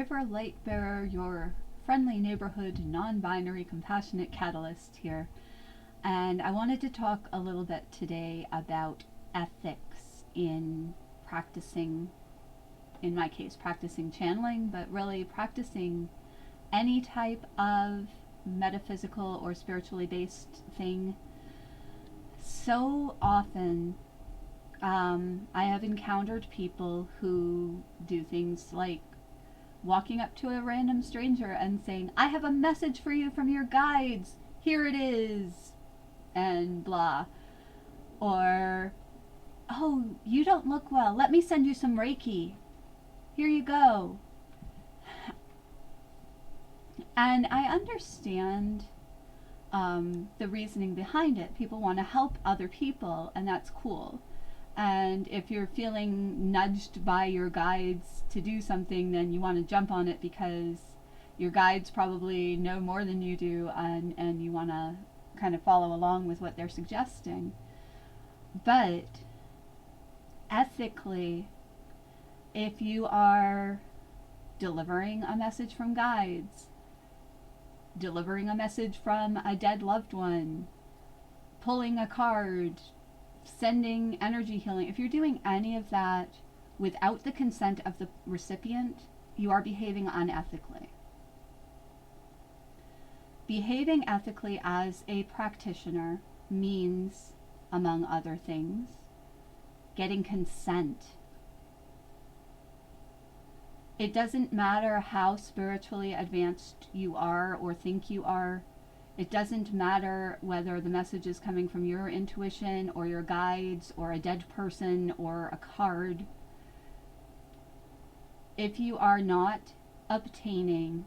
River Light Bearer, your friendly neighborhood, non-binary, compassionate catalyst here. And I wanted to talk a little bit today about ethics in practicing, in my case, practicing channeling, but really practicing any type of metaphysical or spiritually based thing. So often, I have encountered people who do things like walking up to a random stranger and saying, I have a message for you from your guides. Here it is. And blah. Or, oh, you don't look well. Let me send you some Reiki. Here you go. And I understand the reasoning behind it. People want to help other people, and that's cool. And if you're feeling nudged by your guides to do something, then you want to jump on it because your guides probably know more than you do, and you want to kind of follow along with what they're suggesting. But ethically, if you are delivering a message from guides, delivering a message from a dead loved one, pulling a card, sending energy healing, if you're doing any of that without the consent of the recipient, you are behaving unethically. Behaving ethically as a practitioner means, among other things, getting consent. It doesn't matter how spiritually advanced you are or think you are. It doesn't matter whether the message is coming from your intuition or your guides or a dead person or a card. If you are not obtaining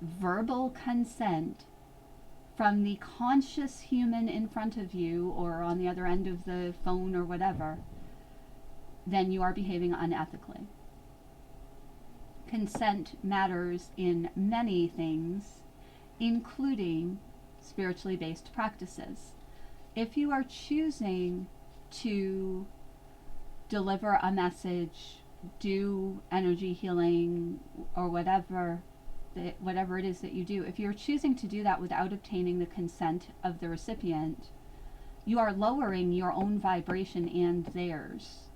verbal consent from the conscious human in front of you or on the other end of the phone or whatever, then you are behaving unethically. Consent matters in many things, including spiritually based practices. If you are choosing to deliver a message, do energy healing, or whatever it is that you do, if you're choosing to do that without obtaining the consent of the recipient, you are lowering your own vibration and theirs,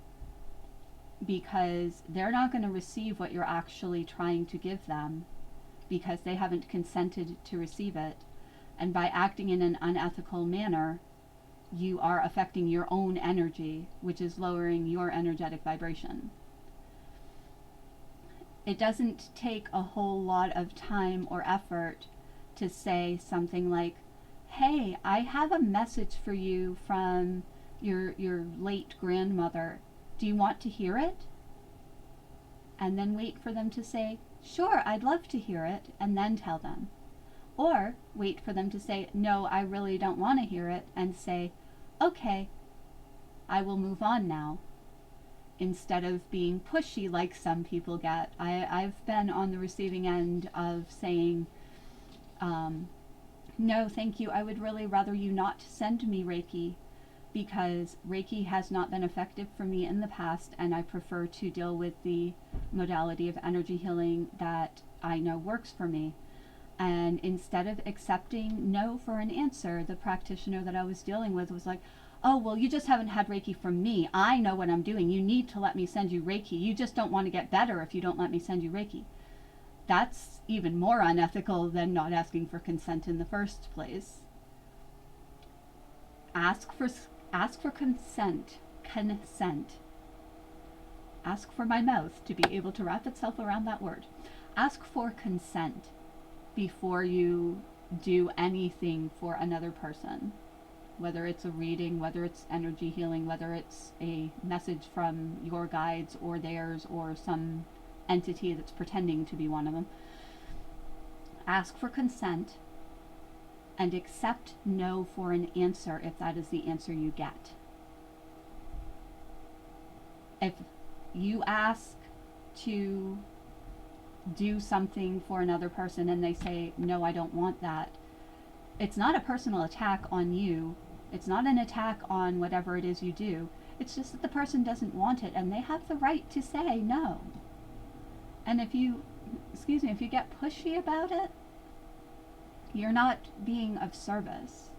because they're not going to receive what you're actually trying to give them because they haven't consented to receive it. And by acting in an unethical manner, you are affecting your own energy, which is lowering your energetic vibration. It doesn't take a whole lot of time or effort to say something like, hey, I have a message for you from your late grandmother. Do you want to hear it? And then wait for them to say, sure, I'd love to hear it, and then tell them. Or wait for them to say, no, I really don't want to hear it, and say, okay, I will move on now. Instead of being pushy like some people get. I've been on the receiving end of saying, no, thank you, I would really rather you not send me Reiki, because Reiki has not been effective for me in the past, and I prefer to deal with the modality of energy healing that I know works for me. And instead of accepting no for an answer, the practitioner that I was dealing with was like, oh, well, you just haven't had Reiki from me. I know what I'm doing. You need to let me send you Reiki. You just don't want to get better if you don't let me send you Reiki. That's even more unethical than not asking for consent in the first place. Ask for consent. Consent. Ask for my mouth to be able to wrap itself around that word. Ask for consent before you do anything for another person. Whether it's a reading, whether it's energy healing, whether it's a message from your guides or theirs or some entity that's pretending to be one of them. Ask for consent and accept no for an answer if that is the answer you get. If you ask to do something for another person and they say, no, I don't want that, it's not a personal attack on you. It's not an attack on whatever it is you do. It's just that the person doesn't want it and they have the right to say no. And if you excuse me, if you get pushy about it, you're not being of service.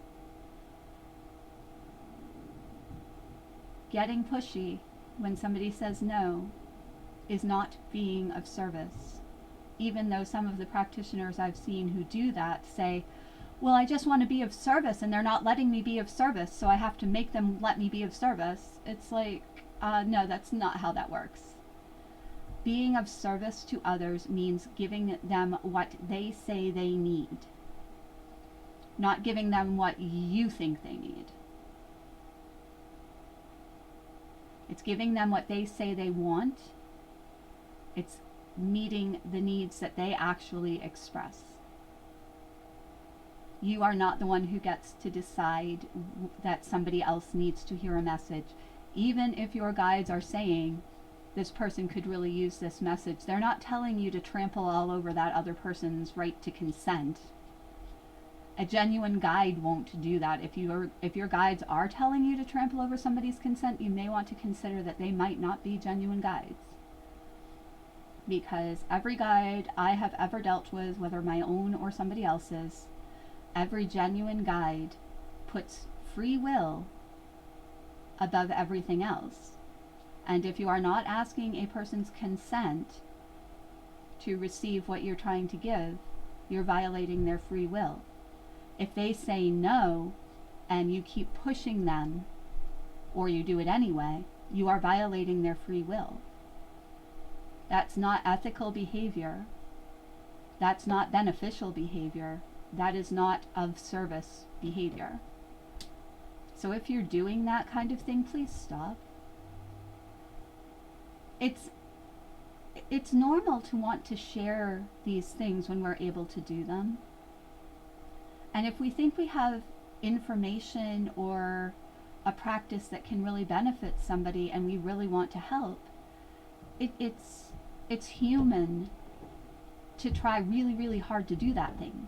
Getting pushy when somebody says no is not being of service. Even though some of the practitioners I've seen who do that say, well, I just want to be of service and they're not letting me be of service, so I have to make them let me be of service. It's like, no, that's not how that works. Being of service to others means giving them what they say they need, not giving them what you think they need. It's giving them what they say they want. It's meeting the needs that they actually express. You are not the one who gets to decide that somebody else needs to hear a message. Even if your guides are saying, this person could really use this message, they're not telling you to trample all over that other person's right to consent. A genuine guide won't do that. If your guides are telling you to trample over somebody's consent, you may want to consider that they might not be genuine guides. Because every guide I have ever dealt with, whether my own or somebody else's, every genuine guide puts free will above everything else. And if you are not asking a person's consent to receive what you're trying to give, you're violating their free will. If they say no and you keep pushing them, or you do it anyway, you are violating their free will. That's not ethical behavior. That's not beneficial behavior. That is not of service behavior. So if you're doing that kind of thing, please stop. It's normal to want to share these things when we're able to do them. And if we think we have information or a practice that can really benefit somebody and we really want to help, it's human to try really, really hard to do that thing.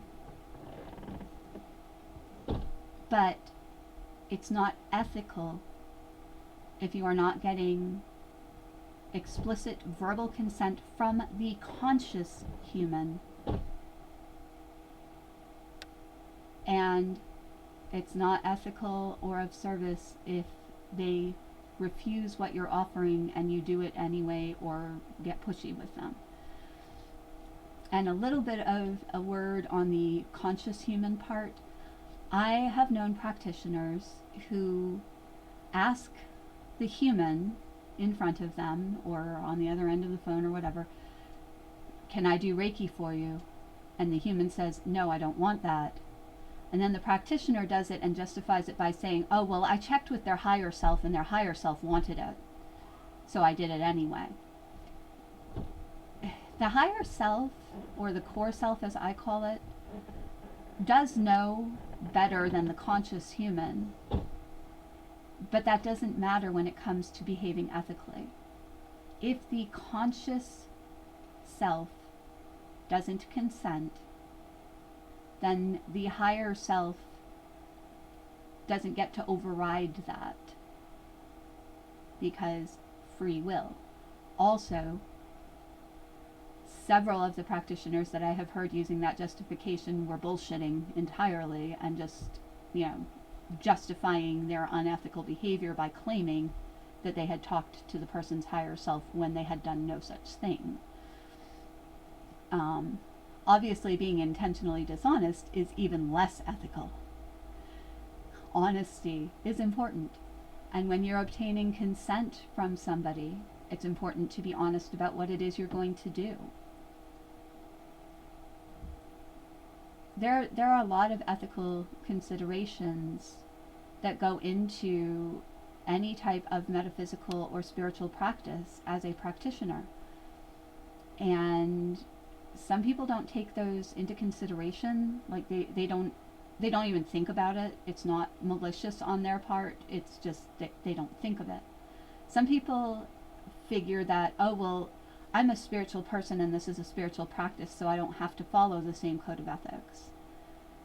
But it's not ethical if you are not getting explicit verbal consent from the conscious human. And it's not ethical or of service if they refuse what you're offering and you do it anyway or get pushy with them. And a little bit of a word on the conscious human part. I have known practitioners who ask the human in front of them or on the other end of the phone or whatever, can I do Reiki for you? And the human says, no, I don't want that. And then the practitioner does it and justifies it by saying, oh, well, I checked with their higher self and their higher self wanted it, so I did it anyway. The higher self, or the core self as I call it, does know better than the conscious human, but that doesn't matter when it comes to behaving ethically. If the conscious self doesn't consent, then the higher self doesn't get to override that, because free will. Also, several of the practitioners that I have heard using that justification were bullshitting entirely and just, justifying their unethical behavior by claiming that they had talked to the person's higher self when they had done no such thing. Obviously, being intentionally dishonest is even less ethical. Honesty is important. And when you're obtaining consent from somebody, it's important to be honest about what it is you're going to do. There are a lot of ethical considerations that go into any type of metaphysical or spiritual practice as a practitioner. And some people don't take those into consideration. Like they don't even think about it. It's not malicious on their part. It's just that they don't think of it. Some people figure that, oh, well, I'm a spiritual person and this is a spiritual practice, so I don't have to follow the same code of ethics.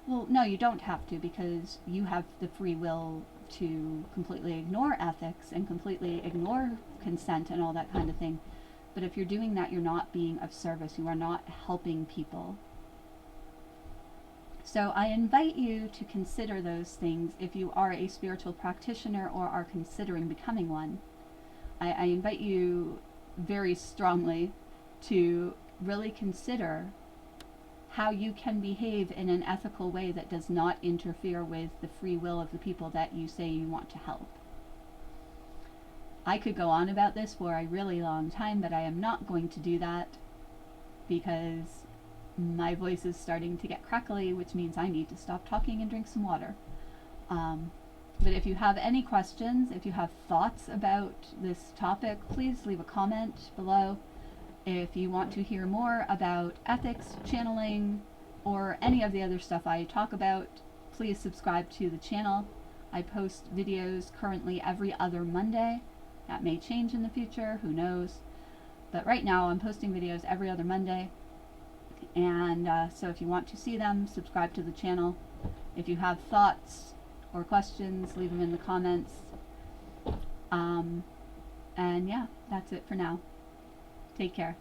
Well, no, you don't have to, because you have the free will to completely ignore ethics and completely ignore consent and all that kind of thing. But if you're doing that, you're not being of service. You are not helping people. So I invite you to consider those things if you are a spiritual practitioner or are considering becoming one. I invite you very strongly to really consider how you can behave in an ethical way that does not interfere with the free will of the people that you say you want to help. I could go on about this for a really long time, but I am not going to do that because my voice is starting to get crackly, which means I need to stop talking and drink some water. But if you have any questions, if you have thoughts about this topic, please leave a comment below. If you want to hear more about ethics, channeling, or any of the other stuff I talk about, please subscribe to the channel. I post videos currently every other Monday. That may change in the future, who knows. But right now I'm posting videos every other Monday. And so if you want to see them, subscribe to the channel. If you have thoughts or questions, leave them in the comments. And yeah, that's it for now. Take care.